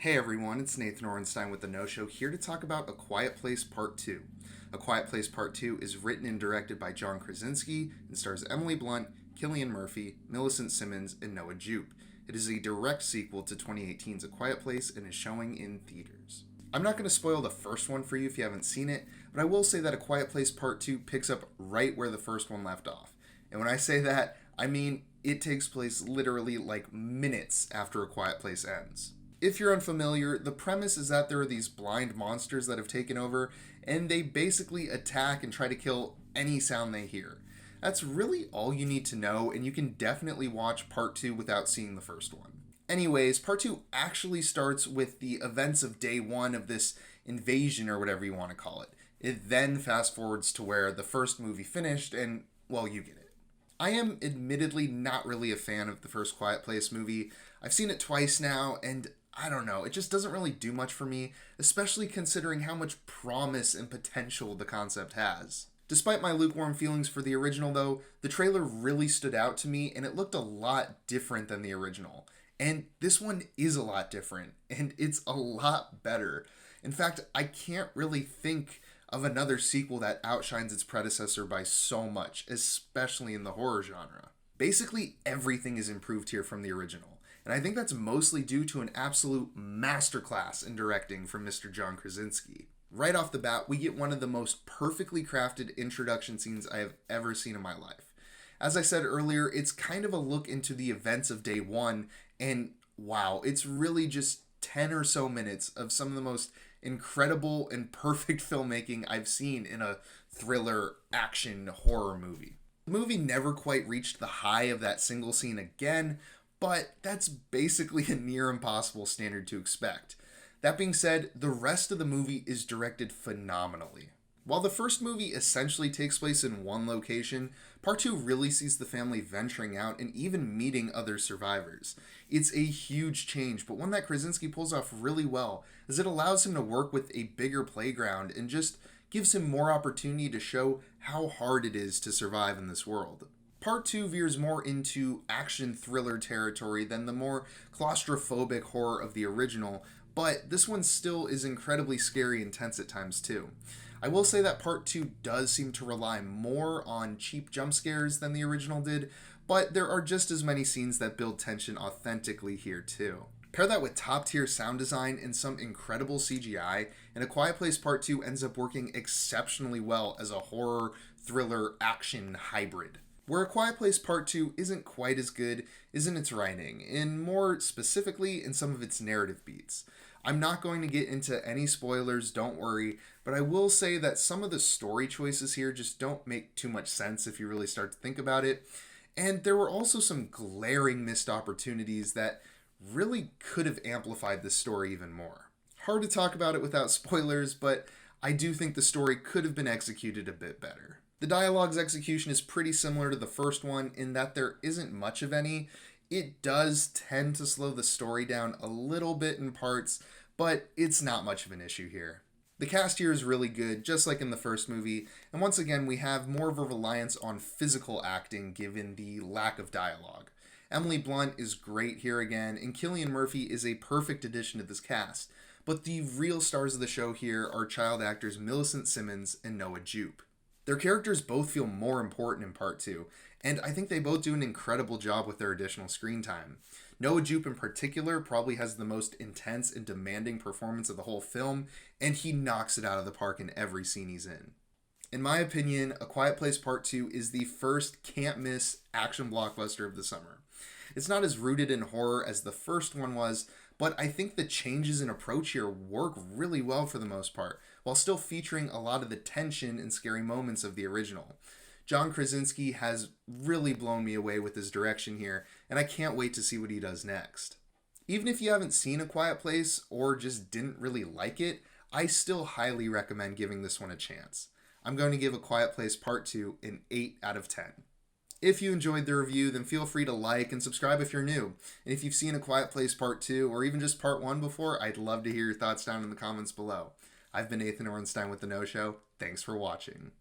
Hey everyone, it's Nathan Orenstein with The No Show here to talk about A Quiet Place Part 2. A Quiet Place Part 2 is written and directed by John Krasinski and stars Emily Blunt, Killian Murphy, Millicent Simmonds, and Noah Jupe. It is a direct sequel to 2018's A Quiet Place and is showing in theaters. I'm not going to spoil the first one for you if you haven't seen it, but I will say that A Quiet Place Part 2 picks up right where the first one left off. And when I say that, I mean it takes place literally like minutes after A Quiet Place ends. If you're unfamiliar, the premise is that there are these blind monsters that have taken over, and they basically attack and try to kill any sound they hear. That's really all you need to know, and you can definitely watch Part 2 without seeing the first one. Anyways, Part 2 actually starts with the events of day 1 of this invasion, or whatever you want to call it. It then fast forwards to where the first movie finished, and, well, you get it. I am admittedly not really a fan of the first Quiet Place movie. I've seen it twice now, and I don't know, it just doesn't really do much for me, especially considering how much promise and potential the concept has. Despite my lukewarm feelings for the original though, the trailer really stood out to me and it looked a lot different than the original. And this one is a lot different, and it's a lot better. In fact, I can't really think of another sequel that outshines its predecessor by so much, especially in the horror genre. Basically, everything is improved here from the original. And I think that's mostly due to an absolute masterclass in directing from Mr. John Krasinski. Right off the bat, we get one of the most perfectly crafted introduction scenes I have ever seen in my life. As I said earlier, it's kind of a look into the events of day 1, and wow, it's really just 10 or so minutes of some of the most incredible and perfect filmmaking I've seen in a thriller action horror movie. The movie never quite reached the high of that single scene again, but that's basically a near impossible standard to expect. That being said, the rest of the movie is directed phenomenally. While the first movie essentially takes place in one location, Part 2 really sees the family venturing out and even meeting other survivors. It's a huge change, but one that Krasinski pulls off really well, as it allows him to work with a bigger playground and just gives him more opportunity to show how hard it is to survive in this world. Part 2 veers more into action thriller territory than the more claustrophobic horror of the original, but this one still is incredibly scary and tense at times too. I will say that Part 2 does seem to rely more on cheap jump scares than the original did, but there are just as many scenes that build tension authentically here too. Pair that with top tier sound design and some incredible CGI, and A Quiet Place Part 2 ends up working exceptionally well as a horror, thriller, action hybrid. Where A Quiet Place Part 2 isn't quite as good is in its writing, and more specifically in some of its narrative beats. I'm not going to get into any spoilers, don't worry, but I will say that some of the story choices here just don't make too much sense if you really start to think about it, and there were also some glaring missed opportunities that really could have amplified this story even more. Hard to talk about it without spoilers, but I do think the story could have been executed a bit better. The dialogue's execution is pretty similar to the first one in that there isn't much of any. It does tend to slow the story down a little bit in parts, but it's not much of an issue here. The cast here is really good, just like in the first movie, and once again we have more of a reliance on physical acting given the lack of dialogue. Emily Blunt is great here again, and Killian Murphy is a perfect addition to this cast, but the real stars of the show here are child actors Millicent Simmonds and Noah Jupe. Their characters both feel more important in Part 2, and I think they both do an incredible job with their additional screen time. Noah Jupe in particular probably has the most intense and demanding performance of the whole film, and he knocks it out of the park in every scene he's in. In my opinion, A Quiet Place Part 2 is the first can't-miss action blockbuster of the summer. It's not as rooted in horror as the first one was, but I think the changes in approach here work really well for the most part, while still featuring a lot of the tension and scary moments of the original. John Krasinski has really blown me away with his direction here, and I can't wait to see what he does next. Even if you haven't seen A Quiet Place or just didn't really like it, I still highly recommend giving this one a chance. I'm going to give A Quiet Place Part 2 an 8 out of 10. If you enjoyed the review, then feel free to like and subscribe if you're new. And if you've seen A Quiet Place Part 2 or even just Part 1 before, I'd love to hear your thoughts down in the comments below. I've been Nathan Orenstein with The No Show. Thanks for watching.